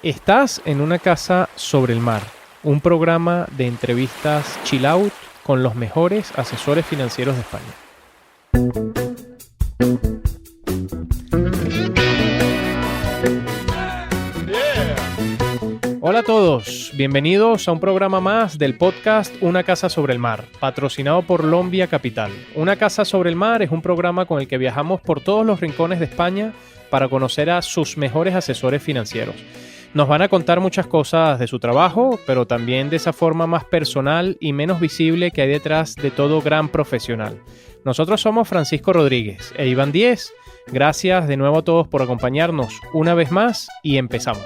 Estás en una casa sobre el mar, un programa de entrevistas chill out con los mejores asesores financieros de España. Hola a todos, bienvenidos a un programa más del podcast Una Casa sobre el Mar, patrocinado por Lombia Capital. Una Casa sobre el Mar es un programa con el que viajamos por todos los rincones de España para conocer a sus mejores asesores financieros. Nos van a contar muchas cosas de su trabajo, pero también de esa forma más personal y menos visible que hay detrás de todo gran profesional. Nosotros somos Francisco Rodríguez e Iván Díez. Gracias de nuevo a todos por acompañarnos una vez más y empezamos.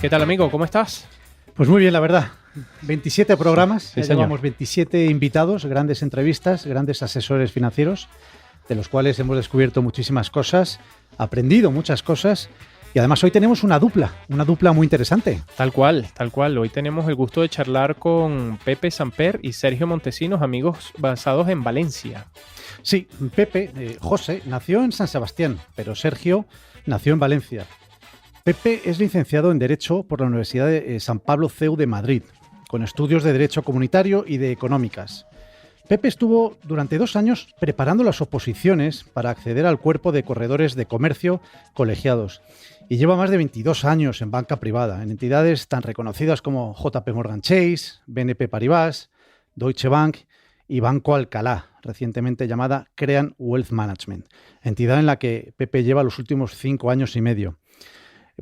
¿Qué tal, amigo? ¿Cómo estás? Pues muy bien, la verdad. 27 programas, Sí, llevamos 27 invitados, grandes entrevistas, grandes asesores financieros, de los cuales hemos descubierto muchísimas cosas, aprendido muchas cosas, y además hoy tenemos una dupla muy interesante. Tal cual. Hoy tenemos el gusto de charlar con Pepe Samper y Sergio Montesinos, amigos basados en Valencia. Sí, Pepe, José, nació en San Sebastián, pero Sergio nació en Valencia. Pepe es licenciado en Derecho por la Universidad de San Pablo CEU de Madrid, con estudios de Derecho Comunitario y de Económicas. Pepe estuvo durante 2 años preparando las oposiciones para acceder al cuerpo de corredores de comercio colegiados y lleva más de 22 años en banca privada, en entidades tan reconocidas como JP Morgan Chase, BNP Paribas, Deutsche Bank y Banco Alcalá, recientemente llamada Crean Wealth Management, entidad en la que Pepe lleva los últimos 5 años y medio.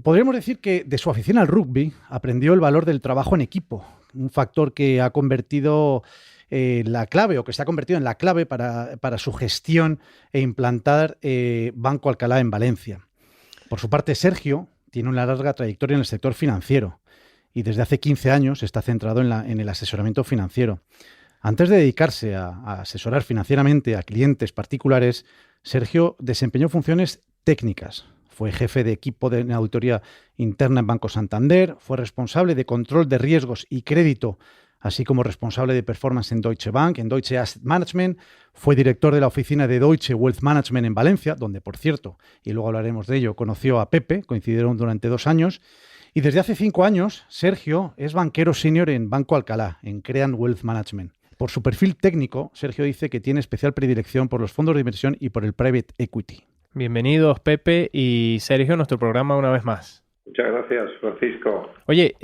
Podríamos decir que de su afición al rugby aprendió el valor del trabajo en equipo, un factor que ha convertido la clave, o que se ha convertido en la clave para su gestión e implantar Banco Alcalá en Valencia. Por su parte, Sergio tiene una larga trayectoria en el sector financiero y desde hace 15 años está centrado en el asesoramiento financiero. Antes de dedicarse a asesorar financieramente a clientes particulares, Sergio desempeñó funciones técnicas. Fue jefe de equipo de auditoría interna en Banco Santander, fue responsable de control de riesgos y crédito, así como responsable de performance en Deutsche Bank, en Deutsche Asset Management, fue director de la oficina de Deutsche Wealth Management en Valencia, donde, por cierto, y luego hablaremos de ello, conoció a Pepe, coincidieron durante 2 años, y desde hace 5 años, Sergio es banquero senior en Banco Alcalá, en Crean Wealth Management. Por su perfil técnico, Sergio dice que tiene especial predilección por los fondos de inversión y por el private equity. Bienvenidos, Pepe y Sergio, a nuestro programa una vez más. Muchas gracias, Francisco. Oye,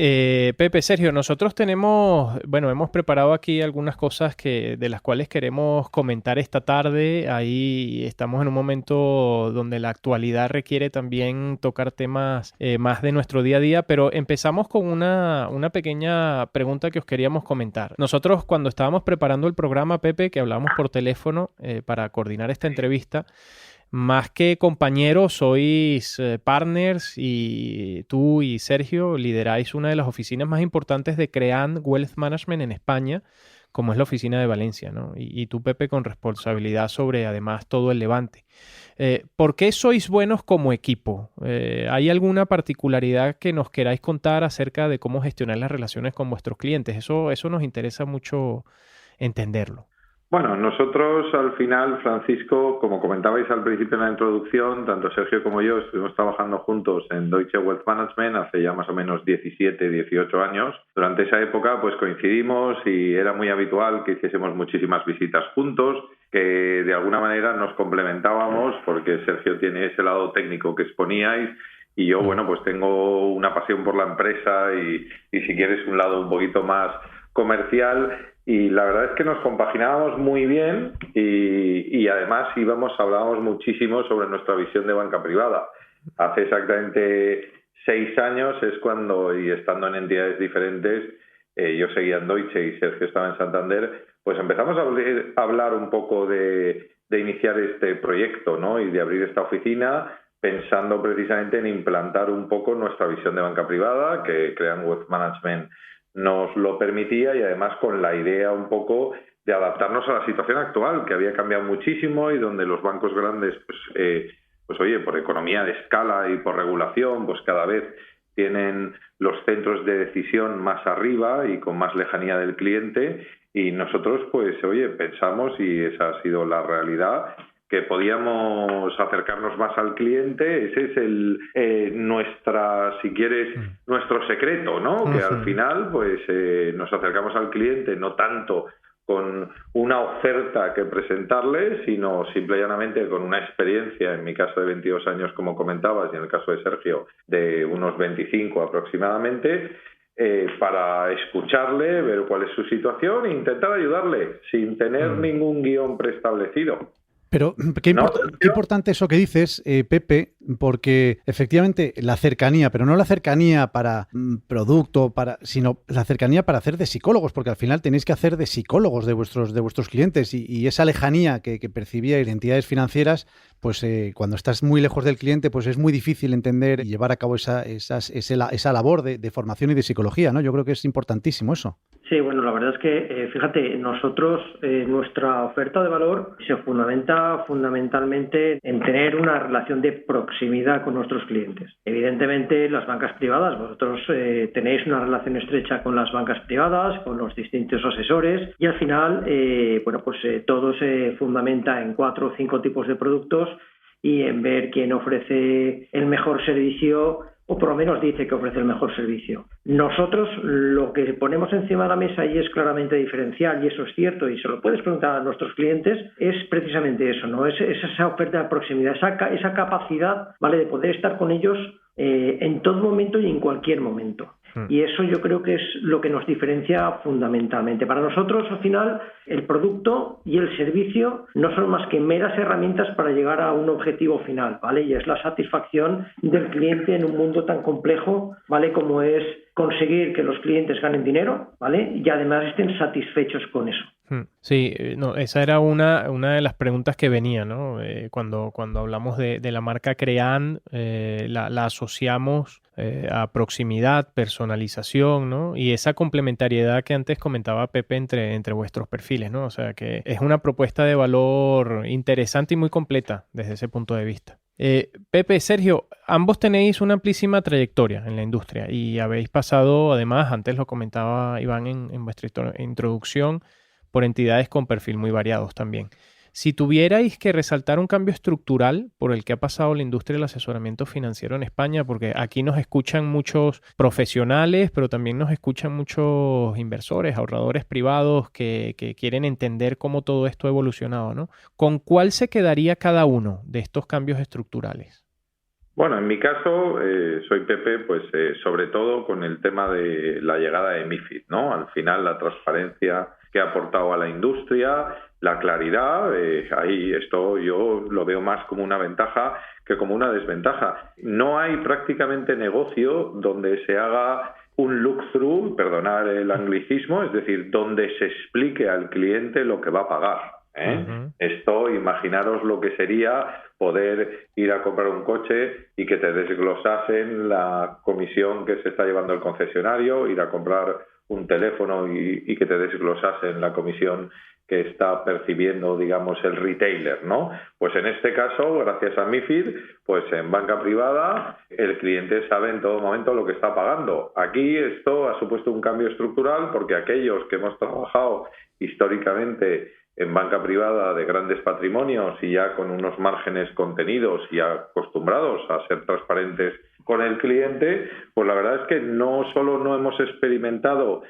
Pepe, Sergio, nosotros hemos preparado aquí algunas cosas de las cuales queremos comentar esta tarde. Ahí estamos en un momento donde la actualidad requiere también tocar temas más de nuestro día a día, pero empezamos con una pequeña pregunta que os queríamos comentar. Nosotros, cuando estábamos preparando el programa, Pepe, que hablábamos por teléfono para coordinar esta entrevista, más que compañeros, sois partners y tú y Sergio lideráis una de las oficinas más importantes de Crean Wealth Management en España, como es la oficina de Valencia, ¿no? Y tú, Pepe, con responsabilidad sobre, además, todo el Levante. ¿Por qué sois buenos como equipo? ¿Hay alguna particularidad que nos queráis contar acerca de cómo gestionar las relaciones con vuestros clientes? Eso nos interesa mucho entenderlo. Bueno, nosotros al final, Francisco, como comentabais al principio en la introducción, tanto Sergio como yo estuvimos trabajando juntos en Deutsche Wealth Management hace ya más o menos 17, 18 años. Durante esa época pues coincidimos y era muy habitual que hiciésemos muchísimas visitas juntos, que de alguna manera nos complementábamos porque Sergio tiene ese lado técnico que exponíais y yo, bueno, pues tengo una pasión por la empresa y si quieres un lado un poquito más comercial. Y la verdad es que nos compaginábamos muy bien y además hablábamos muchísimo sobre nuestra visión de banca privada. Hace exactamente 6 años es cuando, y estando en entidades diferentes, yo seguía en Deutsche y Sergio estaba en Santander, pues empezamos a hablar un poco de iniciar este proyecto, ¿no? Y de abrir esta oficina pensando precisamente en implantar un poco nuestra visión de banca privada, que Crean Wealth Management nos lo permitía, y además con la idea un poco de adaptarnos a la situación actual, que había cambiado muchísimo y donde los bancos grandes, por economía de escala y por regulación, pues cada vez tienen los centros de decisión más arriba y con más lejanía del cliente, Y nosotros, pues, oye, pensamos, y esa ha sido la realidad, que podíamos acercarnos más al cliente. Ese es si quieres, nuestro secreto, ¿no? Que al final, pues, nos acercamos al cliente no tanto con una oferta que presentarle, sino simple y llanamente con una experiencia, en mi caso de 22 años, como comentabas, y en el caso de Sergio, de unos 25 aproximadamente, para escucharle, ver cuál es su situación e intentar ayudarle, sin tener ningún guión preestablecido. Pero qué importante eso que dices, Pepe, porque efectivamente la cercanía, pero no la cercanía para producto, sino la cercanía para hacer de psicólogos, porque al final tenéis que hacer de psicólogos de vuestros clientes y esa lejanía que percibíais de entidades financieras, pues cuando estás muy lejos del cliente, pues es muy difícil entender y llevar a cabo esa labor de formación y de psicología, ¿no? Yo creo que es importantísimo eso. Sí, bueno, la verdad es que, fíjate, nosotros, nuestra oferta de valor se fundamenta fundamentalmente en tener una relación de proximidad con nuestros clientes. Evidentemente, las bancas privadas, vosotros tenéis una relación estrecha con las bancas privadas, con los distintos asesores, y al final, todo se fundamenta en 4 o 5 tipos de productos y en ver quién ofrece el mejor servicio, o por lo menos dice que ofrece el mejor servicio. Nosotros lo que ponemos encima de la mesa, y es claramente diferencial, y eso es cierto, y se lo puedes preguntar a nuestros clientes, es precisamente eso, ¿no? Es esa oferta de proximidad, esa capacidad, ¿vale?, de poder estar con ellos en todo momento y en cualquier momento. Y eso yo creo que es lo que nos diferencia fundamentalmente. Para nosotros, al final, el producto y el servicio no son más que meras herramientas para llegar a un objetivo final, ¿vale? Y es la satisfacción del cliente en un mundo tan complejo, ¿vale?, como es conseguir que los clientes ganen dinero, ¿vale?, y además estén satisfechos con eso. Sí, no, esa era una de las preguntas que venía, ¿no? Cuando hablamos de la marca Crean, la asociamos a proximidad, personalización, ¿no? Y esa complementariedad que antes comentaba Pepe entre vuestros perfiles, ¿no? O sea, que es una propuesta de valor interesante y muy completa desde ese punto de vista. Pepe, Sergio, ambos tenéis una amplísima trayectoria en la industria y habéis pasado, además, antes lo comentaba Iván en vuestra introducción, por entidades con perfil muy variados también. Si tuvierais que resaltar un cambio estructural por el que ha pasado la industria del asesoramiento financiero en España, porque aquí nos escuchan muchos profesionales, pero también nos escuchan muchos inversores, ahorradores privados que quieren entender cómo todo esto ha evolucionado, ¿no? ¿Con cuál se quedaría cada uno de estos cambios estructurales? Bueno, en mi caso, soy Pepe, pues sobre todo con el tema de la llegada de MiFID, ¿no? Al final, la transparencia que ha aportado a la industria, la claridad, ahí esto yo lo veo más como una ventaja que como una desventaja. No hay prácticamente negocio donde se haga un look-through, perdonar el anglicismo, es decir, donde se explique al cliente lo que va a pagar. Esto, imaginaros lo que sería poder ir a comprar un coche y que te desglosasen la comisión que se está llevando el concesionario, ir a comprar un teléfono y que te desglosasen la comisión que está percibiendo, digamos, el retailer, ¿no? Pues en este caso, gracias a MiFID, pues en banca privada el cliente sabe en todo momento lo que está pagando. Aquí esto ha supuesto un cambio estructural porque aquellos que hemos trabajado históricamente en banca privada de grandes patrimonios y ya con unos márgenes contenidos y acostumbrados a ser transparentes con el cliente, pues la verdad es que no solo no hemos experimentado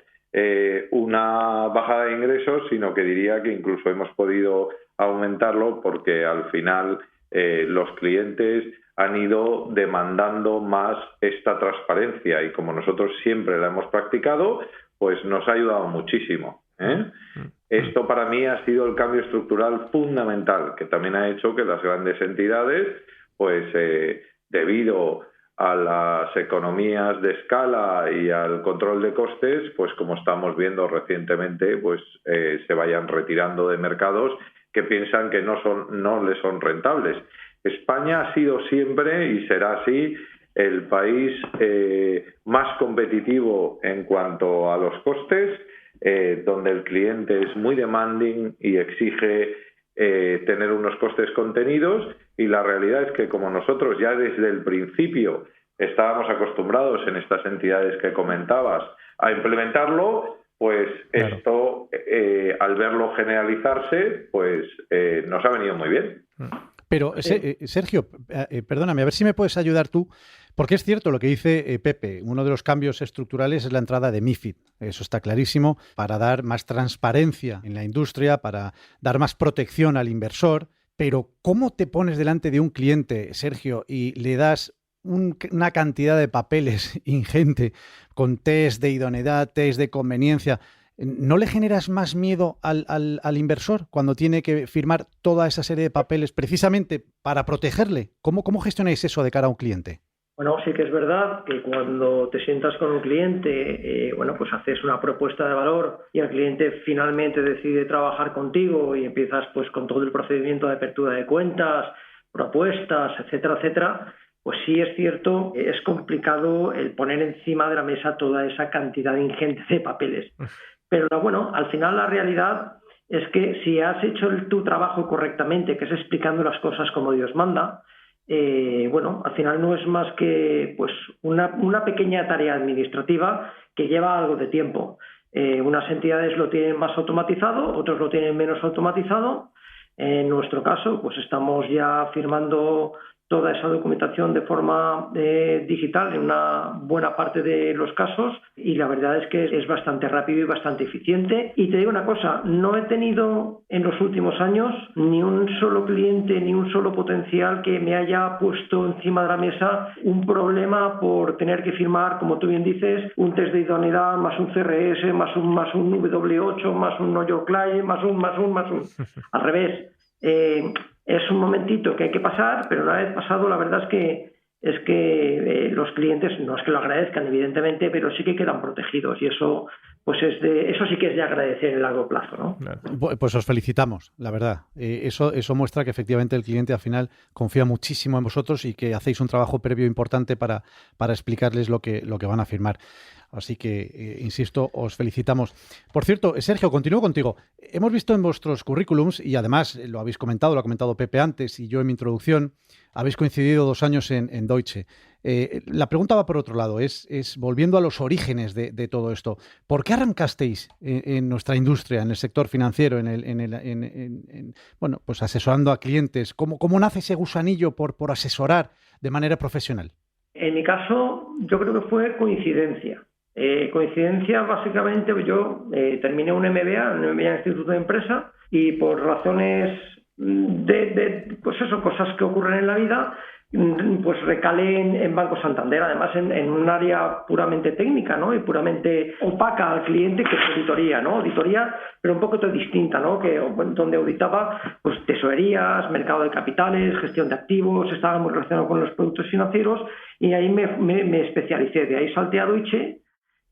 una bajada de ingresos, sino que diría que incluso hemos podido aumentarlo porque al final los clientes han ido demandando más esta transparencia y como nosotros siempre la hemos practicado, pues nos ha ayudado muchísimo. Esto para mí ha sido el cambio estructural fundamental, que también ha hecho que las grandes entidades, pues debido a las economías de escala y al control de costes, pues como estamos viendo recientemente, pues se vayan retirando de mercados que piensan que no les son rentables. España ha sido siempre y será así el país más competitivo en cuanto a los costes, donde el cliente es muy demanding y exige tener unos costes contenidos, y la realidad es que como nosotros ya desde el principio estábamos acostumbrados en estas entidades que comentabas a implementarlo, pues Claro. esto, al verlo generalizarse, pues nos ha venido muy bien. Pero, Sergio, perdóname, a ver si me puedes ayudar tú, porque es cierto lo que dice Pepe, uno de los cambios estructurales es la entrada de MiFID, eso está clarísimo, para dar más transparencia en la industria, para dar más protección al inversor, pero ¿cómo te pones delante de un cliente, Sergio, y le das una cantidad de papeles ingente con test de idoneidad, test de conveniencia? ¿No le generas más miedo al inversor cuando tiene que firmar toda esa serie de papeles precisamente para protegerle? ¿Cómo gestionáis eso de cara a un cliente? Bueno, sí que es verdad que cuando te sientas con un cliente, pues haces una propuesta de valor y el cliente finalmente decide trabajar contigo y empiezas pues con todo el procedimiento de apertura de cuentas, propuestas, etcétera, etcétera. Pues sí es cierto, es complicado el poner encima de la mesa toda esa cantidad ingente de papeles. Pero bueno, al final la realidad es que si has hecho tu trabajo correctamente, que es explicando las cosas como Dios manda, al final no es más que pues una pequeña tarea administrativa que lleva algo de tiempo. Unas entidades lo tienen más automatizado, otros lo tienen menos automatizado. En nuestro caso, pues estamos ya firmando toda esa documentación de forma digital en una buena parte de los casos y la verdad es que es bastante rápido y bastante eficiente. Y te digo una cosa, no he tenido en los últimos años ni un solo cliente, ni un solo potencial que me haya puesto encima de la mesa un problema por tener que firmar, como tú bien dices, un test de idoneidad, más un CRS, más un W8, más un Know Your Client, más un. Al revés. Es un momentito que hay que pasar, pero una vez pasado la verdad es que los clientes no es que lo agradezcan evidentemente, pero sí que quedan protegidos y eso pues eso sí que es de agradecer en largo plazo, ¿no? Pues os felicitamos, la verdad. Eso muestra que efectivamente el cliente al final confía muchísimo en vosotros y que hacéis un trabajo previo importante para explicarles lo que van a firmar. Así que, insisto, os felicitamos. Por cierto, Sergio, continúo contigo. Hemos visto en vuestros currículums, y además lo habéis comentado, lo ha comentado Pepe antes y yo en mi introducción, habéis coincidido 2 años en Deutsche. La pregunta va por otro lado, es volviendo a los orígenes de todo esto. ¿Por qué arrancasteis en nuestra industria, en el sector financiero, pues asesorando a clientes? ¿Cómo nace ese gusanillo por asesorar de manera profesional? En mi caso, yo creo que fue coincidencia. Coincidencia, básicamente, yo terminé un MBA en el Instituto de Empresa y por razones cosas que ocurren en la vida, pues recalé en Banco Santander, además en un área puramente técnica, ¿no? Y puramente opaca al cliente, que es auditoría, ¿no? Auditoría, pero un poco distinta, ¿no? Donde auditaba pues tesorerías, mercado de capitales, gestión de activos, estaba muy relacionado con los productos financieros y ahí me especialicé. De ahí salté a Deutsche.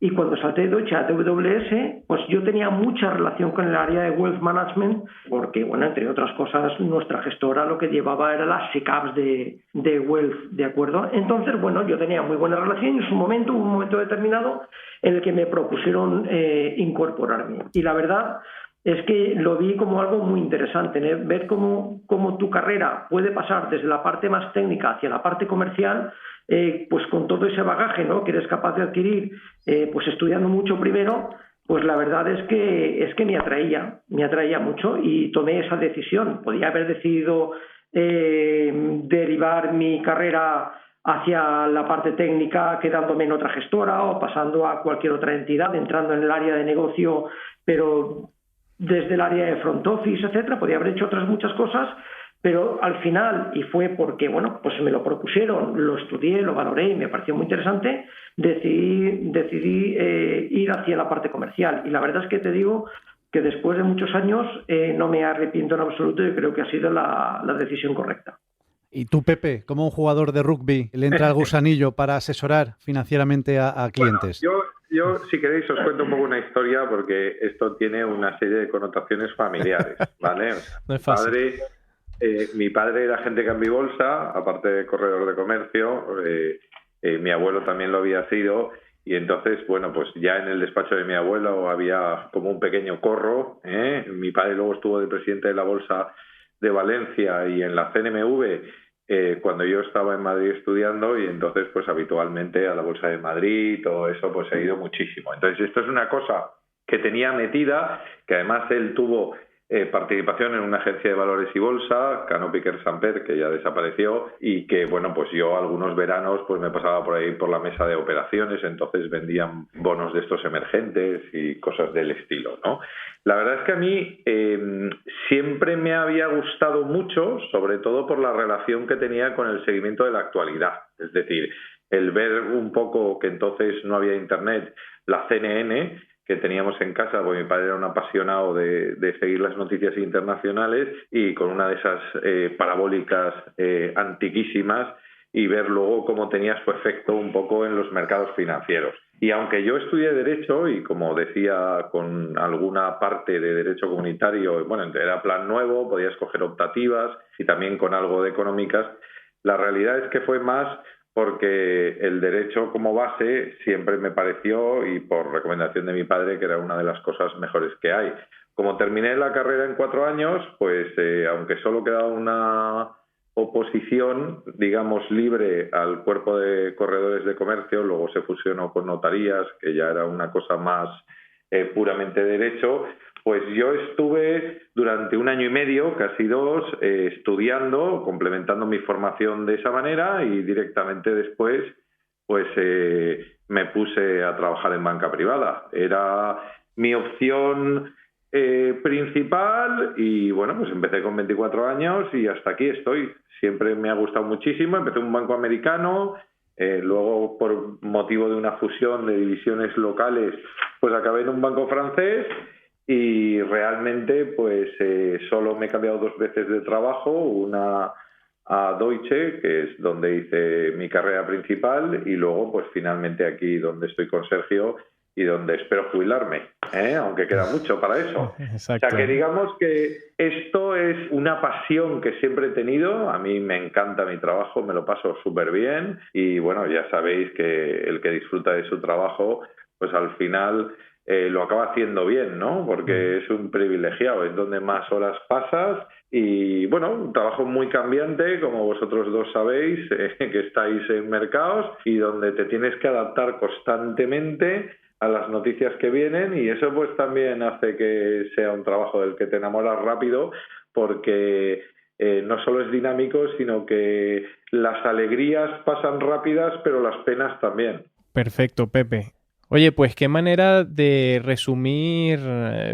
Y cuando salté de Deutsche a DWS, pues yo tenía mucha relación con el área de Wealth Management, porque, entre otras cosas, nuestra gestora lo que llevaba era las SICAPs de Wealth, ¿de acuerdo? Entonces, yo tenía muy buena relación y en hubo un momento determinado en el que me propusieron incorporarme. Y la verdad es que lo vi como algo muy interesante, ¿eh? Ver cómo tu carrera puede pasar desde la parte más técnica hacia la parte comercial, pues con todo ese bagaje, ¿no?, que eres capaz de adquirir, pues estudiando mucho primero, pues la verdad es que me atraía mucho y tomé esa decisión. Podía haber decidido derivar mi carrera hacia la parte técnica quedándome en otra gestora o pasando a cualquier otra entidad, entrando en el área de negocio, pero desde el área de front office, etcétera. Podía haber hecho otras muchas cosas, pero al final, y fue porque pues me lo propusieron, lo estudié, lo valoré y me pareció muy interesante, decidí ir hacia la parte comercial. Y la verdad es que te digo que después de muchos años no me arrepiento en absoluto y creo que ha sido la decisión correcta. ¿Y tú, Pepe, como un jugador de rugby, le entra el gusanillo para asesorar financieramente a clientes? Bueno, yo, si queréis, os cuento un poco una historia porque esto tiene una serie de connotaciones familiares, ¿vale? No es fácil. Mi padre era agente cambio y bolsa, aparte de corredor de comercio. Mi abuelo también lo había sido. Y entonces, pues ya en el despacho de mi abuelo había como un pequeño corro. Mi padre luego estuvo de presidente de la Bolsa de Valencia y en la CNMV cuando yo estaba en Madrid estudiando, y entonces pues habitualmente a la Bolsa de Madrid, todo eso pues he ido muchísimo. Entonces esto es una cosa que tenía metida, que además él tuvo participación en una agencia de valores y bolsa, Canopy Samper, que ya desapareció, y que, bueno, pues yo algunos veranos pues me pasaba por ahí por la mesa de operaciones, entonces vendían bonos de estos emergentes y cosas del estilo, ¿no? La verdad es que a mí siempre me había gustado mucho, sobre todo por la relación que tenía con el seguimiento de la actualidad, es decir, el ver un poco que entonces no había internet, la CNN, que teníamos en casa, porque mi padre era un apasionado de seguir las noticias internacionales, y con una de esas parabólicas antiquísimas, y ver luego cómo tenía su efecto un poco en los mercados financieros. Y aunque yo estudié Derecho, y como decía, con alguna parte de Derecho comunitario, bueno, era plan nuevo, podía escoger optativas, y también con algo de económicas, la realidad es que fue más porque el derecho como base siempre me pareció, y por recomendación de mi padre, que era una de las cosas mejores que hay. Como terminé la carrera en 4 años, pues aunque solo quedaba una oposición, digamos, libre al cuerpo de corredores de comercio, luego se fusionó con notarías, que ya era una cosa más puramente derecho, pues yo estuve durante 1 año y medio, casi 2, estudiando, complementando mi formación de esa manera, y directamente después pues me puse a trabajar en banca privada. Era mi opción principal, y bueno, pues empecé con 24 años y hasta aquí estoy. Siempre me ha gustado muchísimo. Empecé en un banco americano, luego por motivo de una fusión de divisiones locales, pues acabé en un banco francés. Y realmente pues solo me he cambiado 2 veces de trabajo, una a Deutsche, que es donde hice mi carrera principal, y luego pues finalmente aquí donde estoy con Sergio y donde espero jubilarme, aunque queda mucho para eso. Exacto. O sea, que digamos que esto es una pasión que siempre he tenido. A mí me encanta mi trabajo, me lo paso súper bien, y bueno, ya sabéis que el que disfruta de su trabajo, pues al final lo acaba haciendo bien, ¿no? Porque es un privilegiado, es donde más horas pasas, y bueno, un trabajo muy cambiante, como vosotros 2 sabéis, que estáis en mercados, y donde te tienes que adaptar constantemente a las noticias que vienen, y eso pues también hace que sea un trabajo del que te enamoras rápido, porque no solo es dinámico, sino que las alegrías pasan rápidas, pero las penas también. Perfecto, Pepe. Oye, pues qué manera de resumir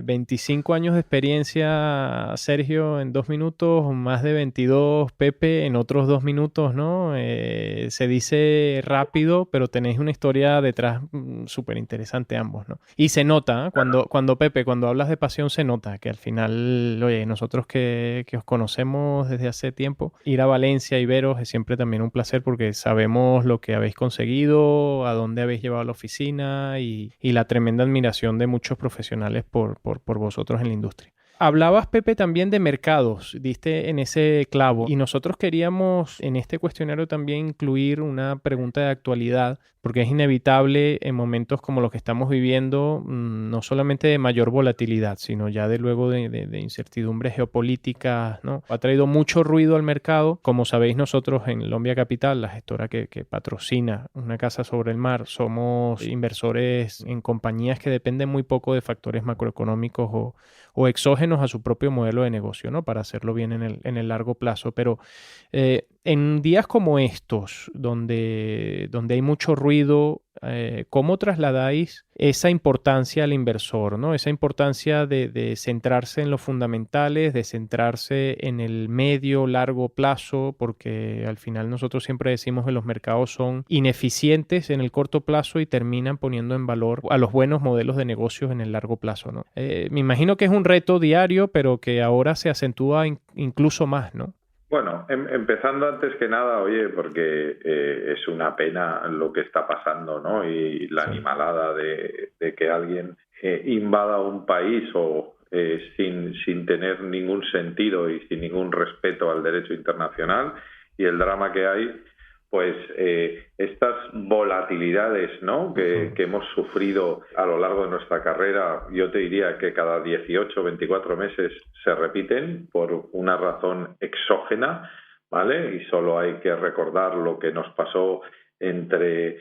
25 años de experiencia, Sergio, en 2 minutos, más de 22, Pepe, en otros 2 minutos, ¿no? Se dice rápido, pero tenéis una historia detrás súper interesante ambos, ¿no? Y se nota, cuando Pepe, cuando hablas de pasión, se nota que al final, oye, nosotros que os conocemos desde hace tiempo, ir a Valencia y veros es siempre también un placer, porque sabemos lo que habéis conseguido, a dónde habéis llevado la oficina, y la tremenda admiración de muchos profesionales por vosotros en la industria. Hablabas, Pepe, también de mercados, diste en ese clavo, y nosotros queríamos en este cuestionario también incluir una pregunta de actualidad, porque es inevitable en momentos como los que estamos viviendo, no solamente de mayor volatilidad, sino ya de luego de incertidumbres geopolíticas, ¿no? Ha traído mucho ruido al mercado. Como sabéis, nosotros en Lombia Capital, la gestora que patrocina Una Casa sobre el Mar, somos inversores en compañías que dependen muy poco de factores macroeconómicos o exógenos a su propio modelo de negocio, ¿no? Para hacerlo bien en el largo plazo. Pero en días como estos, donde hay mucho ruido, ¿cómo trasladáis esa importancia al inversor, ¿no? Esa importancia de centrarse en los fundamentales, de centrarse en el medio, largo plazo, porque al final nosotros siempre decimos que los mercados son ineficientes en el corto plazo y terminan poniendo en valor a los buenos modelos de negocios en el largo plazo, ¿no? Me imagino que es un reto diario, pero que ahora se acentúa incluso más, ¿no? Bueno, empezando antes que nada, oye, porque es una pena lo que está pasando, ¿no? Y la animalada de que alguien invada un país o sin tener ningún sentido y sin ningún respeto al derecho internacional, y el drama que hay, pues estas volatilidades, ¿no? que hemos sufrido a lo largo de nuestra carrera, yo te diría que cada 18 o 24 meses se repiten por una razón exógena, ¿vale? Y solo hay que recordar lo que nos pasó entre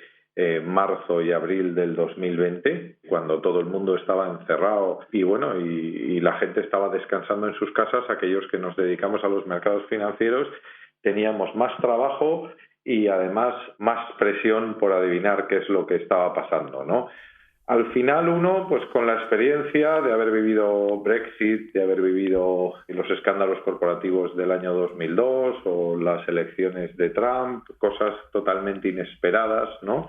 marzo y abril del 2020, cuando todo el mundo estaba encerrado y la gente estaba descansando en sus casas. Aquellos que nos dedicamos a los mercados financieros teníamos más trabajo y además más presión por adivinar qué es lo que estaba pasando, ¿no? Al final uno, pues con la experiencia de haber vivido Brexit, de haber vivido los escándalos corporativos del año 2002 o las elecciones de Trump, cosas totalmente inesperadas, ¿no?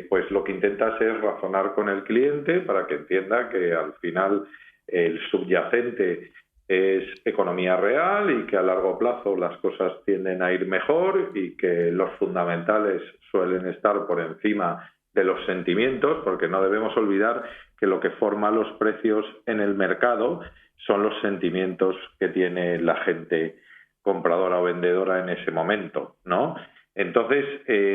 Pues lo que intentas es razonar con el cliente para que entienda que al final el subyacente es economía real y que a largo plazo las cosas tienden a ir mejor y que los fundamentales suelen estar por encima de los sentimientos, porque no debemos olvidar que lo que forma los precios en el mercado son los sentimientos que tiene la gente compradora o vendedora en ese momento, ¿no? Entonces,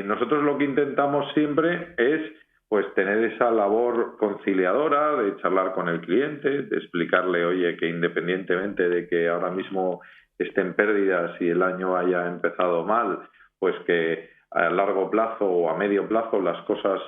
nosotros lo que intentamos siempre es pues tener esa labor conciliadora de charlar con el cliente, de explicarle, oye, que independientemente de que ahora mismo esté en pérdidas y el año haya empezado mal, pues que a largo plazo o a medio plazo las cosas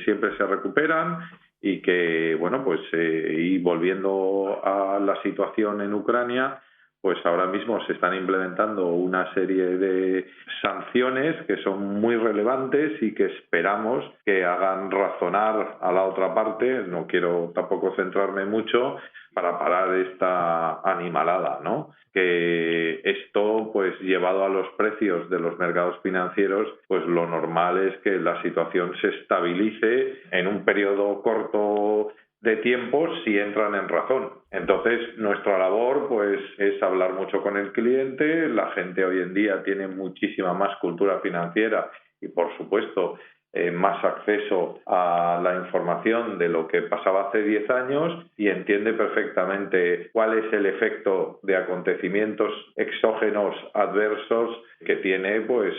siempre se recuperan y que, bueno, pues y volviendo a la situación en Ucrania, pues ahora mismo se están implementando una serie de sanciones que son muy relevantes y que esperamos que hagan razonar a la otra parte. No quiero tampoco centrarme mucho para parar esta animalada, ¿no? Que esto, pues llevado a los precios de los mercados financieros, pues lo normal es que la situación se estabilice en un periodo corto de tiempo si entran en razón. Entonces, nuestra labor pues es hablar mucho con el cliente. La gente hoy en día tiene muchísima más cultura financiera y, por supuesto, más acceso a la información de lo que pasaba hace 10 años y entiende perfectamente cuál es el efecto de acontecimientos exógenos adversos que tiene pues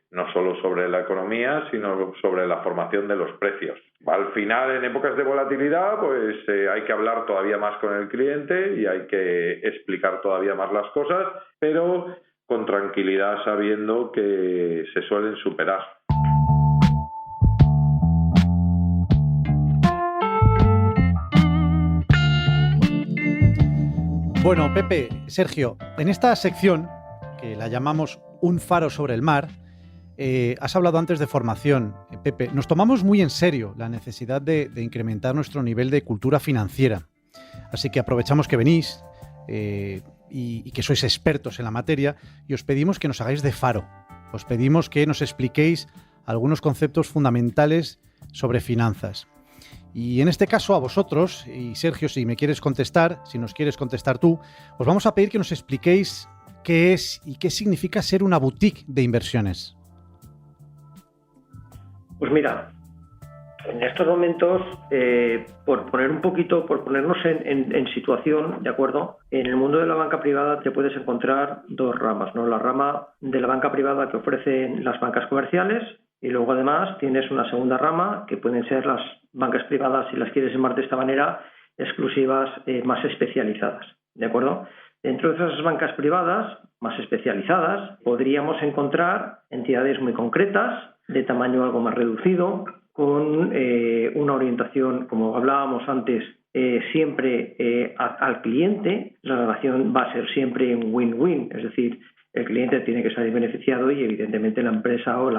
no solo sobre la economía, sino sobre la formación de los precios. Al final, en épocas de volatilidad, pues hay que hablar todavía más con el cliente y hay que explicar todavía más las cosas, pero con tranquilidad, sabiendo que se suelen superar. Bueno, Pepe, Sergio, en esta sección, que la llamamos Un faro sobre el mar, has hablado antes de formación. Pepe, nos tomamos muy en serio la necesidad de incrementar nuestro nivel de cultura financiera. Así que aprovechamos que venís y que sois expertos en la materia y os pedimos que nos hagáis de faro. Os pedimos que nos expliquéis algunos conceptos fundamentales sobre finanzas. Y en este caso a vosotros, y Sergio, si me quieres contestar, si nos quieres contestar tú, os vamos a pedir que nos expliquéis qué es y qué significa ser una boutique de inversiones. Pues mira, en estos momentos, por ponernos en situación, ¿de acuerdo? En el mundo de la banca privada te puedes encontrar dos ramas, ¿no? La rama de la banca privada que ofrecen las bancas comerciales y luego además tienes una segunda rama que pueden ser las bancas privadas, si las quieres llamar de esta manera, exclusivas, más especializadas, ¿de acuerdo? Dentro de esas bancas privadas más especializadas podríamos encontrar entidades muy concretas, de tamaño algo más reducido, con una orientación, como hablábamos antes, siempre al cliente. La relación va a ser siempre un win-win, es decir, el cliente tiene que salir beneficiado y evidentemente la empresa o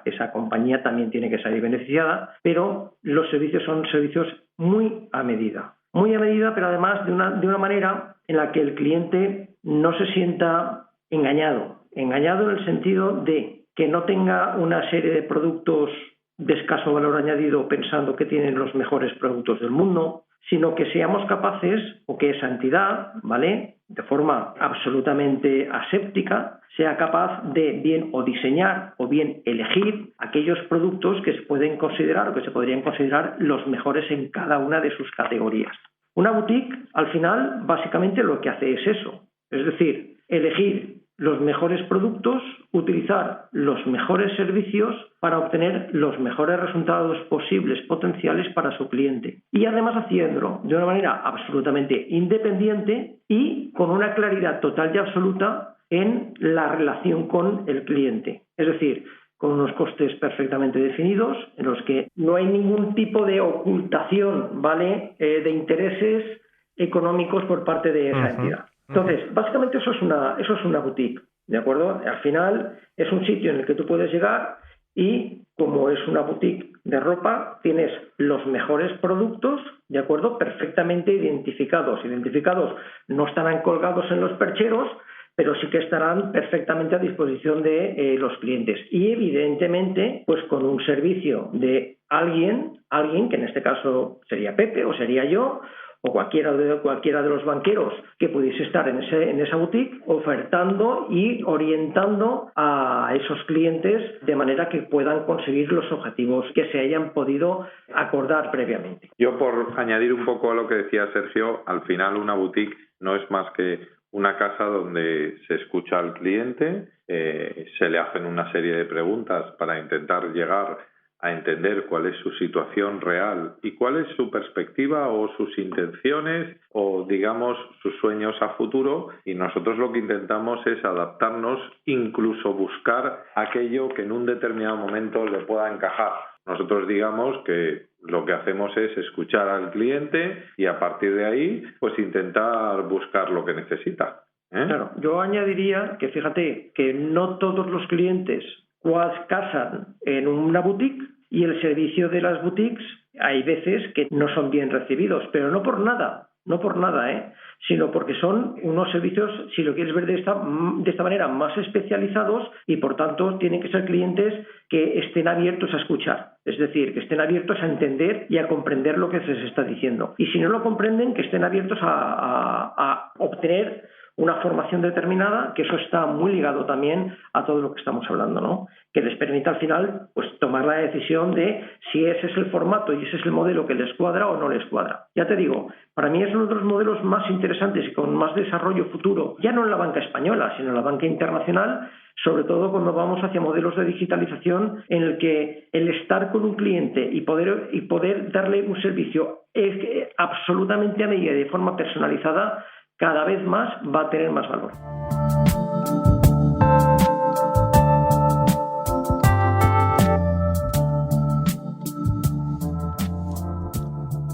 esa compañía también tiene que salir beneficiada, pero los servicios son servicios muy a medida, pero además de una manera en la que el cliente no se sienta engañado en el sentido de que no tenga una serie de productos de escaso valor añadido pensando que tienen los mejores productos del mundo, sino que seamos capaces, o que esa entidad, ¿vale?, de forma absolutamente aséptica, sea capaz de bien o diseñar o bien elegir aquellos productos que se pueden considerar o que se podrían considerar los mejores en cada una de sus categorías. Una boutique, al final, básicamente lo que hace es eso, es decir, elegir los mejores productos, utilizar los mejores servicios para obtener los mejores resultados posibles, potenciales para su cliente. Y además haciéndolo de una manera absolutamente independiente y con una claridad total y absoluta en la relación con el cliente. Es decir, con unos costes perfectamente definidos, en los que no hay ningún tipo de ocultación, ¿vale?, de intereses económicos por parte de esa entidad. Entonces, básicamente eso es una boutique, ¿de acuerdo? Al final es un sitio en el que tú puedes llegar y, como es una boutique de ropa, tienes los mejores productos, ¿de acuerdo?, perfectamente identificados. Identificados, no estarán colgados en los percheros, pero sí que estarán perfectamente a disposición de los clientes. Y evidentemente, pues con un servicio de alguien que en este caso sería Pepe o sería yo, o cualquiera de los banqueros que pudiese estar en esa boutique, ofertando y orientando a esos clientes de manera que puedan conseguir los objetivos que se hayan podido acordar previamente. Yo, por añadir un poco a lo que decía Sergio, al final una boutique no es más que una casa donde se escucha al cliente, se le hacen una serie de preguntas para intentar llegar a entender cuál es su situación real y cuál es su perspectiva o sus intenciones o, digamos, sus sueños a futuro, y nosotros lo que intentamos es adaptarnos, incluso buscar aquello que en un determinado momento le pueda encajar. Nosotros digamos que lo que hacemos es escuchar al cliente y a partir de ahí pues intentar buscar lo que necesita. Claro, yo añadiría que fíjate que no todos los clientes casan en una boutique, y el servicio de las boutiques hay veces que no son bien recibidos, pero no por nada, sino porque son unos servicios, si lo quieres ver de esta manera, más especializados, y por tanto tienen que ser clientes que estén abiertos a escuchar, es decir, que estén abiertos a entender y a comprender lo que se les está diciendo. Y si no lo comprenden, que estén abiertos a obtener una formación determinada, que eso está muy ligado también a todo lo que estamos hablando, ¿no?, que les permita al final pues tomar la decisión de si ese es el formato y ese es el modelo que les cuadra o no les cuadra. Ya te digo, para mí es uno de los modelos más interesantes y con más desarrollo futuro, ya no en la banca española, sino en la banca internacional, sobre todo cuando vamos hacia modelos de digitalización en el que el estar con un cliente y poder darle un servicio absolutamente a medida y de forma personalizada cada vez más va a tener más valor.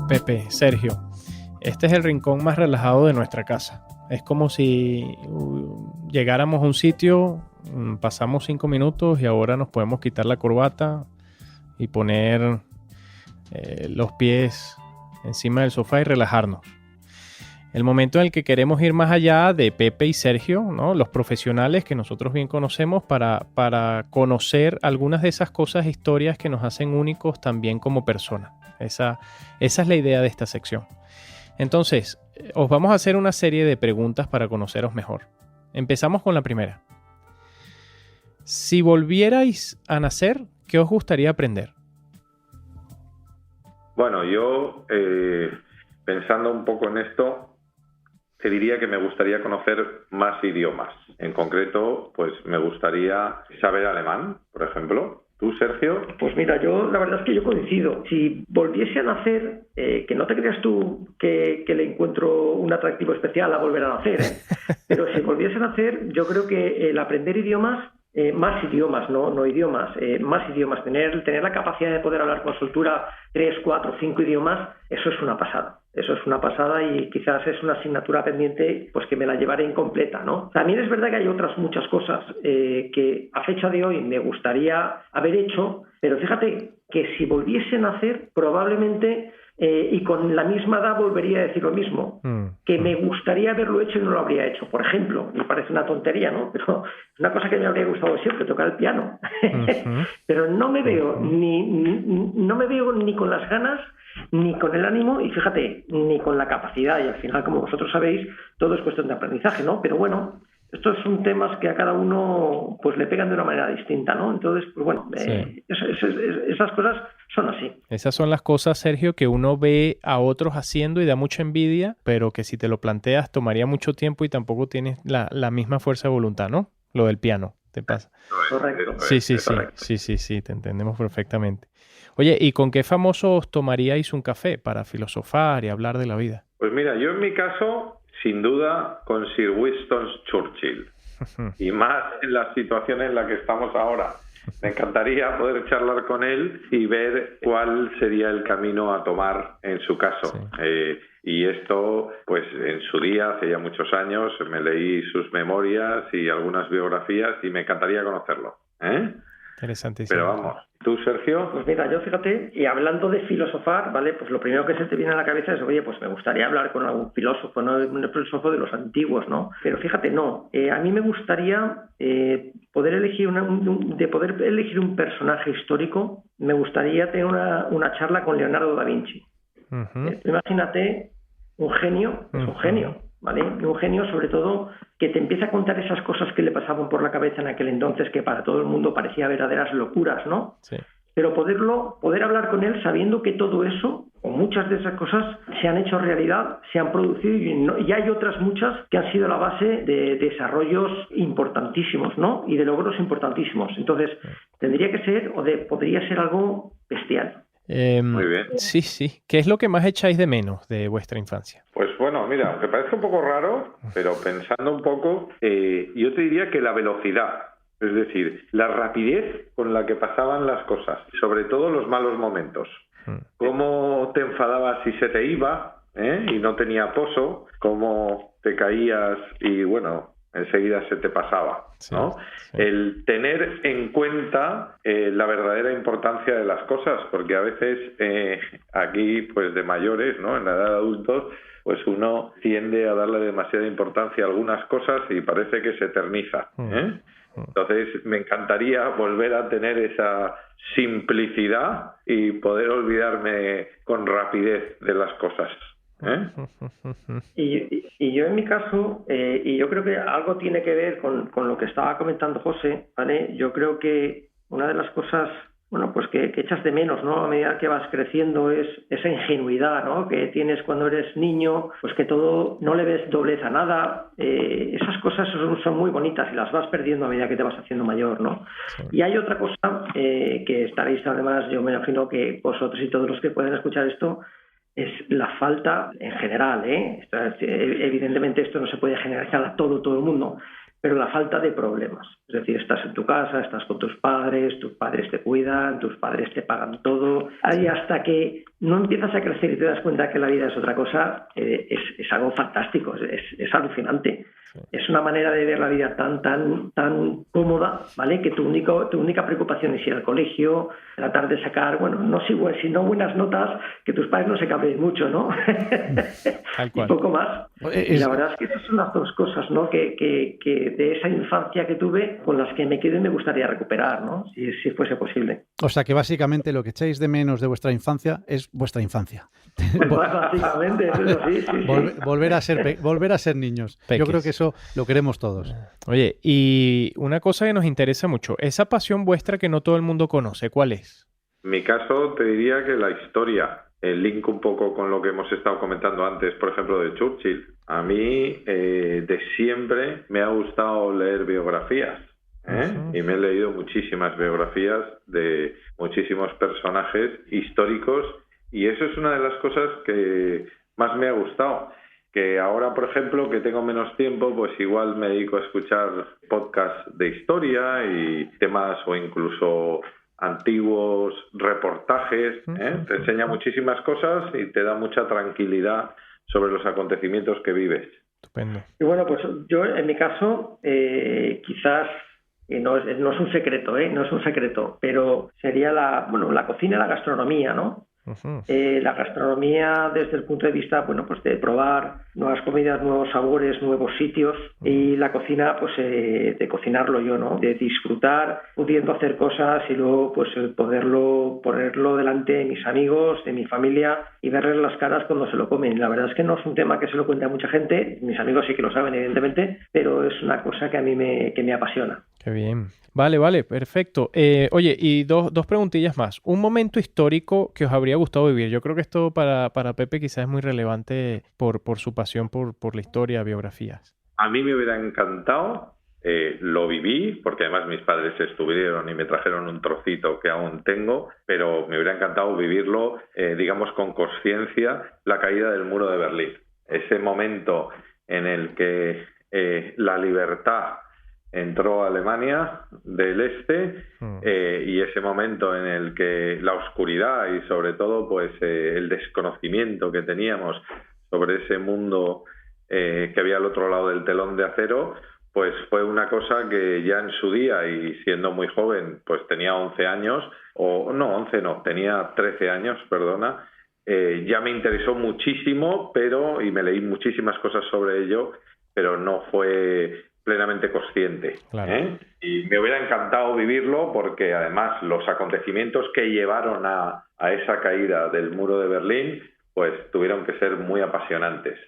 Pepe, Sergio, este es el rincón más relajado de nuestra casa. Es como si llegáramos a un sitio, pasamos 5 minutos y ahora nos podemos quitar la corbata y poner los pies encima del sofá y relajarnos. El momento en el que queremos ir más allá de Pepe y Sergio, ¿no?, los profesionales que nosotros bien conocemos, para conocer algunas de esas cosas, historias que nos hacen únicos también como personas. Esa es la idea de esta sección. Entonces, os vamos a hacer una serie de preguntas para conoceros mejor. Empezamos con la primera. Si volvierais a nacer, ¿qué os gustaría aprender? Bueno, yo, pensando un poco en esto, te diría que me gustaría conocer más idiomas. En concreto, pues me gustaría saber alemán, por ejemplo. ¿Tú, Sergio? Pues mira, la verdad es que yo coincido. Si volviese a nacer, que no te creas tú que le encuentro un atractivo especial a volver a nacer, pero si volviese a nacer, yo creo que el aprender idiomas, más idiomas, no idiomas, más idiomas, tener la capacidad de poder hablar con soltura 3, 4, 5 idiomas, eso es una pasada. Eso es una pasada y quizás es una asignatura pendiente pues que me la llevaré incompleta, ¿no? También es verdad que hay otras muchas cosas que a fecha de hoy me gustaría haber hecho, pero fíjate que si volviesen a hacer, probablemente, y con la misma edad volvería a decir lo mismo, que me gustaría haberlo hecho y no lo habría hecho. Por ejemplo, me parece una tontería, ¿no?, pero es una cosa que me habría gustado siempre, tocar el piano. Pero no me veo ni con las ganas, ni con el ánimo, y fíjate, ni con la capacidad, y al final, como vosotros sabéis, todo es cuestión de aprendizaje, ¿no? Pero bueno, estos son temas que a cada uno pues le pegan de una manera distinta, ¿no? Entonces, pues bueno, sí. Esas cosas son así. Esas son las cosas, Sergio, que uno ve a otros haciendo y da mucha envidia, pero que si te lo planteas tomaría mucho tiempo y tampoco tienes la misma fuerza de voluntad, ¿no? Lo del piano, ¿te pasa? Correcto. Sí, te entendemos perfectamente. Oye, ¿y con qué famosos tomaríais un café para filosofar y hablar de la vida? Pues mira, yo en mi caso, sin duda, con Sir Winston Churchill. Y más en la situación en la que estamos ahora. me encantaría poder charlar con él y ver cuál sería el camino a tomar en su caso. Sí. Y esto, pues en su día, hace ya muchos años, me leí sus memorias y algunas biografías y me encantaría conocerlo. Interesantísimo. Pero vamos, ¿tú, Sergio? Pues mira, yo fíjate, y hablando de filosofar, ¿vale? Pues lo primero que se te viene a la cabeza es, oye, pues me gustaría hablar con algún filósofo, ¿no? Un filósofo de los antiguos, ¿no? Pero fíjate, no. A mí me gustaría poder elegir un personaje histórico. Me gustaría tener una charla con Leonardo da Vinci. Imagínate un genio, es un genio, ¿vale? Un genio, sobre todo, que te empieza a contar esas cosas que le pasaban por la cabeza en aquel entonces, que para todo el mundo parecía verdaderas locuras, ¿no? Sí. Pero poder hablar con él sabiendo que todo eso, o muchas de esas cosas, se han hecho realidad, se han producido, y hay otras muchas que han sido la base de desarrollos importantísimos, ¿no? Y de logros importantísimos. Entonces, tendría que ser, podría ser algo bestial. Muy bien. Sí. ¿Qué es lo que más echáis de menos de vuestra infancia? Pues bueno, mira, aunque parezca un poco raro, pero pensando un poco, yo te diría que la velocidad, es decir, la rapidez con la que pasaban las cosas, sobre todo los malos momentos. Cómo te enfadabas si se te iba y no tenía poso, cómo te caías y bueno, enseguida se te pasaba, ¿no? Sí. El tener en cuenta la verdadera importancia de las cosas, porque a veces aquí, pues de mayores, ¿no? En la edad de adultos, pues uno tiende a darle demasiada importancia a algunas cosas y parece que se eterniza, Entonces me encantaría volver a tener esa simplicidad y poder olvidarme con rapidez de las cosas. Y yo en mi caso, y yo creo que algo tiene que ver con lo que estaba comentando José, ¿vale? Yo creo que una de las cosas, bueno, pues que echas de menos, ¿no? A medida que vas creciendo es esa ingenuidad, ¿no? Que tienes cuando eres niño, pues que todo, no le ves doblez a nada. Esas cosas son muy bonitas y las vas perdiendo a medida que te vas haciendo mayor, ¿no? Sí. Y hay otra cosa que estaréis, además, yo me imagino que vosotros y todos los que pueden escuchar esto, es la falta en general, evidentemente esto no se puede generalizar a todo el mundo, pero la falta de problemas. Es decir, estás en tu casa, estás con tus padres te cuidan, tus padres te pagan todo. Ahí hasta que no empiezas a crecer y te das cuenta que la vida es otra cosa, es algo fantástico, es alucinante. Sí. Es una manera de ver la vida tan cómoda, ¿vale? Que tu única preocupación es ir al colegio, tratar de sacar, bueno, si no buenas notas, que tus padres no se cabren mucho, ¿no? Tal cual. Y poco más. Y la verdad es que esas son las dos cosas, ¿no? Que de esa infancia que tuve, con las que me quedé, me gustaría recuperar, ¿no? Si fuese posible. O sea que básicamente lo que echáis de menos de vuestra infancia es vuestra infancia. Pues básicamente, eso sí. Volver a ser niños. Peques. Yo creo que eso lo queremos todos. Oye, y una cosa que nos interesa mucho, esa pasión vuestra que no todo el mundo conoce, ¿cuál es? En mi caso te diría que la historia, el link un poco con lo que hemos estado comentando antes, por ejemplo, de Churchill. A mí de siempre me ha gustado leer biografías. Y me he leído muchísimas biografías de muchísimos personajes históricos y eso es una de las cosas que más me ha gustado. Que ahora, por ejemplo, que tengo menos tiempo, pues igual me dedico a escuchar podcasts de historia y temas o incluso antiguos reportajes. Te enseña muchísimas cosas y te da mucha tranquilidad sobre los acontecimientos que vives. Estupendo. Y bueno, pues yo en mi caso quizás no es un secreto, no es un secreto, pero sería la cocina y la gastronomía, ¿no? La gastronomía desde el punto de vista, bueno, pues de probar nuevas comidas, nuevos sabores, nuevos sitios, y la cocina, pues de cocinarlo yo, ¿no? De disfrutar pudiendo hacer cosas y luego pues ponerlo delante de mis amigos, de mi familia y verles las caras cuando se lo comen. La verdad es que no es un tema que se lo cuente a mucha gente, mis amigos sí que lo saben evidentemente, pero es una cosa que a mí me apasiona. Qué bien. Vale, perfecto. Oye, y dos preguntillas más. Un momento histórico que os habría gustado vivir. Yo creo que esto para Pepe quizás es muy relevante por su pasión por la historia, biografías. A mí me hubiera encantado, lo viví, porque además mis padres estuvieron y me trajeron un trocito que aún tengo, pero me hubiera encantado vivirlo, digamos, con conciencia, la caída del muro de Berlín. Ese momento en el que la libertad entró a Alemania del Este y ese momento en el que la oscuridad y sobre todo pues el desconocimiento que teníamos sobre ese mundo que había al otro lado del telón de acero, pues fue una cosa que ya en su día, y siendo muy joven, pues tenía 11 años, tenía 13 años, perdona, ya me interesó muchísimo, y me leí muchísimas cosas sobre ello, pero no fue plenamente consciente. Claro. Y me hubiera encantado vivirlo porque además los acontecimientos que llevaron a esa caída del muro de Berlín, pues tuvieron que ser muy apasionantes.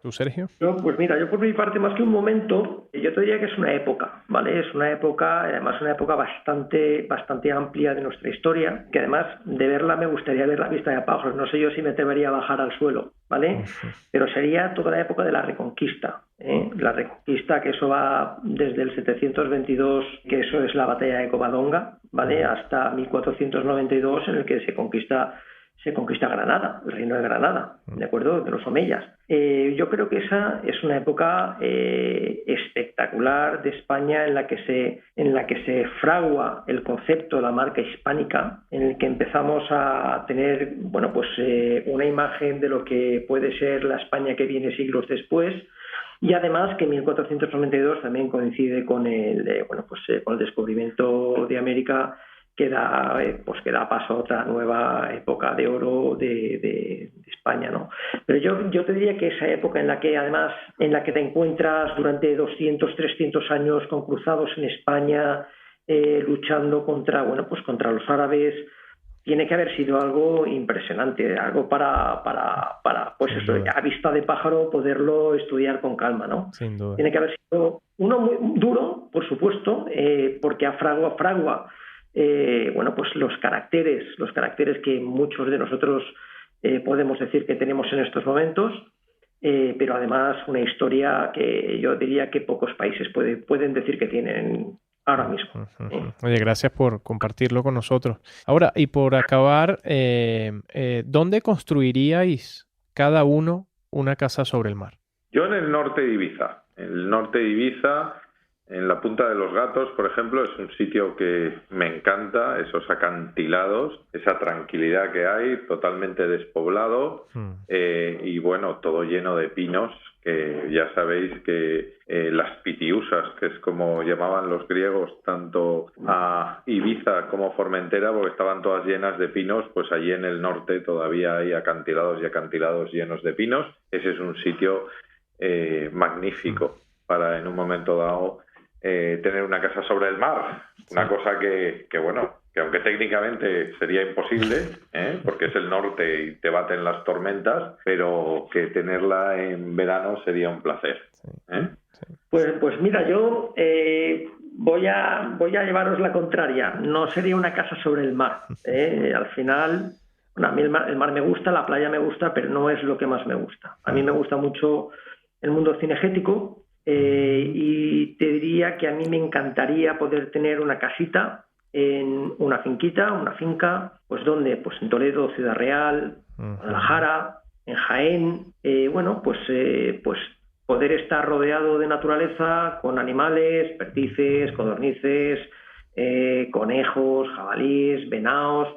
¿Tú, Sergio? Pues mira, yo por mi parte, más que un momento, yo te diría que es una época, ¿vale? Es una época, además una época bastante amplia de nuestra historia, que además de verla me gustaría ver la vista de pájaros. No sé yo si me atrevería a bajar al suelo, ¿vale? Pero sería toda la época de la Reconquista, ¿eh? La Reconquista, que eso va desde el 722, que eso es la batalla de Covadonga, ¿vale? Hasta 1492, en el que se conquista Granada, el reino de Granada, ¿de acuerdo? De los omeyas. Yo creo que esa es una época espectacular de España en la que se fragua el concepto de la marca hispánica, en el que empezamos a tener, una imagen de lo que puede ser la España que viene siglos después. Y además que 1492 también coincide con el descubrimiento de América, que da paso a otra nueva época de oro de España, ¿no? Pero yo te diría que esa época en la que te encuentras durante 200, 300 años con cruzados en España, luchando contra los árabes, tiene que haber sido algo impresionante, algo para a vista de pájaro poderlo estudiar con calma, ¿no? Sin duda. Tiene que haber sido uno muy duro, por supuesto, porque fragua los caracteres que muchos de nosotros podemos decir que tenemos en estos momentos, pero además una historia que yo diría que pocos países pueden decir que tienen ahora mismo. Oye, gracias por compartirlo con nosotros. Ahora, y por acabar, ¿dónde construiríais cada uno una casa sobre el mar? Yo en el norte de Ibiza. En la Punta de los Gatos, por ejemplo, es un sitio que me encanta, esos acantilados, esa tranquilidad que hay, totalmente despoblado, y todo lleno de pinos, que ya sabéis que las pitiusas, que es como llamaban los griegos tanto a Ibiza como Formentera, porque estaban todas llenas de pinos, pues allí en el norte todavía hay acantilados y acantilados llenos de pinos. Ese es un sitio magnífico para en un momento dado tener una casa sobre el mar, una cosa que aunque técnicamente sería imposible, porque es el norte y te baten las tormentas, pero que tenerla en verano sería un placer. Pues mira, yo voy a llevaros la contraria. No sería una casa sobre el mar. Al final, a mí el mar me gusta, la playa me gusta, pero no es lo que más me gusta. A mí me gusta mucho el mundo cinegético. Y te diría que a mí me encantaría poder tener una casita en una finca, pues ¿dónde? Pues en Toledo, Ciudad Real, Guadalajara, en Jaén, pues poder estar rodeado de naturaleza, con animales, perdices, codornices, conejos, jabalíes, venados.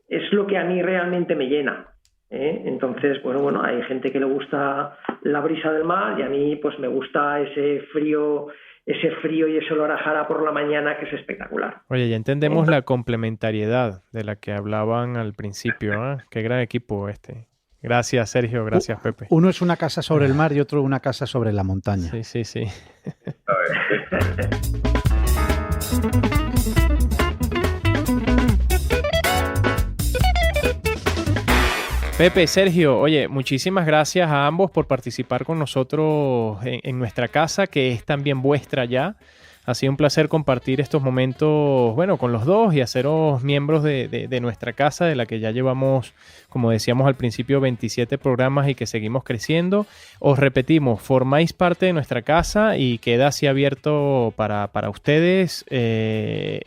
Es lo que a mí realmente me llena. Entonces, hay gente que le gusta la brisa del mar y a mí pues me gusta ese frío y ese olor a jara por la mañana, que es espectacular. Oye, ya entendemos la complementariedad de la que hablaban al principio, ¿eh? Qué gran equipo este. Gracias, Sergio. Gracias, Pepe. Uno es una casa sobre el mar y otro una casa sobre la montaña. Sí. Pepe, Sergio, oye, muchísimas gracias a ambos por participar con nosotros en nuestra casa, que es también vuestra ya. Ha sido un placer compartir estos momentos, con los dos y haceros miembros de nuestra casa, de la que ya llevamos, como decíamos al principio, 27 programas y que seguimos creciendo. Os repetimos, formáis parte de nuestra casa y queda así abierto para ustedes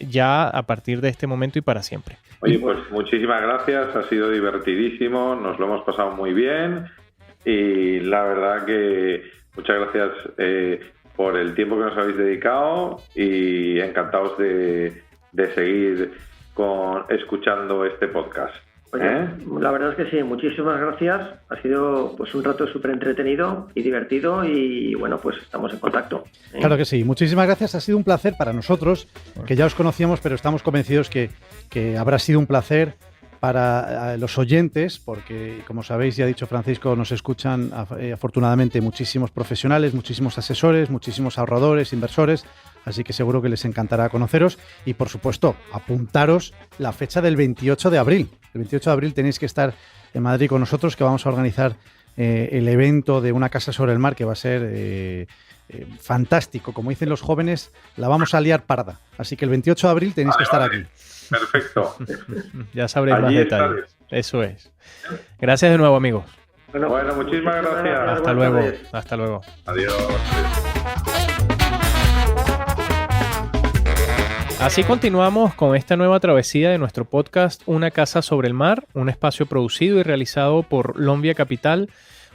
ya a partir de este momento y para siempre. Oye, pues muchísimas gracias, ha sido divertidísimo, nos lo hemos pasado muy bien y la verdad que muchas gracias por el tiempo que nos habéis dedicado y encantados de seguir escuchando este podcast. La verdad es que sí, muchísimas gracias. Ha sido pues un rato súper entretenido y divertido y bueno, pues estamos en contacto. Claro que sí, muchísimas gracias. Ha sido un placer para nosotros, que ya os conocíamos, pero estamos convencidos que habrá sido un placer para los oyentes, porque como sabéis, ya ha dicho Francisco, nos escuchan afortunadamente muchísimos profesionales, muchísimos asesores, muchísimos ahorradores, inversores, así que seguro que les encantará conoceros y por supuesto apuntaros la fecha del 28 de abril. El 28 de abril tenéis que estar en Madrid con nosotros, que vamos a organizar el evento de Una Casa sobre el Mar, que va a ser fantástico. Como dicen los jóvenes, la vamos a liar parda. Así que el 28 de abril tenéis que estar aquí. Perfecto. Ya sabréis más detalles. Eso es. Gracias de nuevo, amigos. Bueno, muchísimas gracias. Hasta luego. Hasta luego. Adiós. Así continuamos con esta nueva travesía de nuestro podcast Una Casa sobre el Mar, un espacio producido y realizado por Lombia Capital,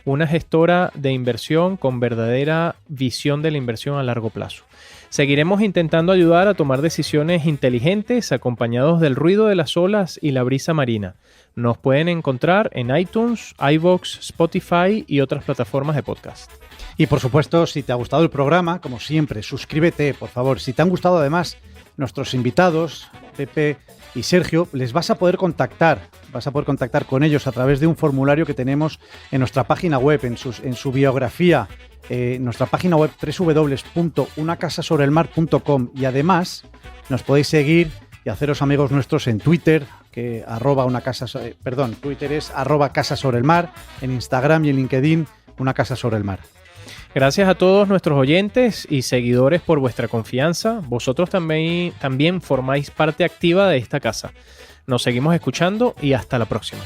una gestora de inversión con verdadera visión de la inversión a largo plazo. Seguiremos intentando ayudar a tomar decisiones inteligentes acompañados del ruido de las olas y la brisa marina. Nos pueden encontrar en iTunes, iVoox, Spotify y otras plataformas de podcast. Y por supuesto, si te ha gustado el programa, como siempre, suscríbete, por favor. Si te han gustado además nuestros invitados, Pepe y Sergio, les vas a poder contactar. Vas a poder contactar con ellos a través de un formulario que tenemos en nuestra página web, en su biografía, nuestra página web www.unacasasobrelmar.com, y además nos podéis seguir y haceros amigos nuestros en Twitter, que Twitter es @casasobrelmar, en Instagram y en LinkedIn Una Casa sobre el Mar. Gracias a todos nuestros oyentes y seguidores por vuestra confianza. Vosotros también formáis parte activa de esta casa. Nos seguimos escuchando y hasta la próxima.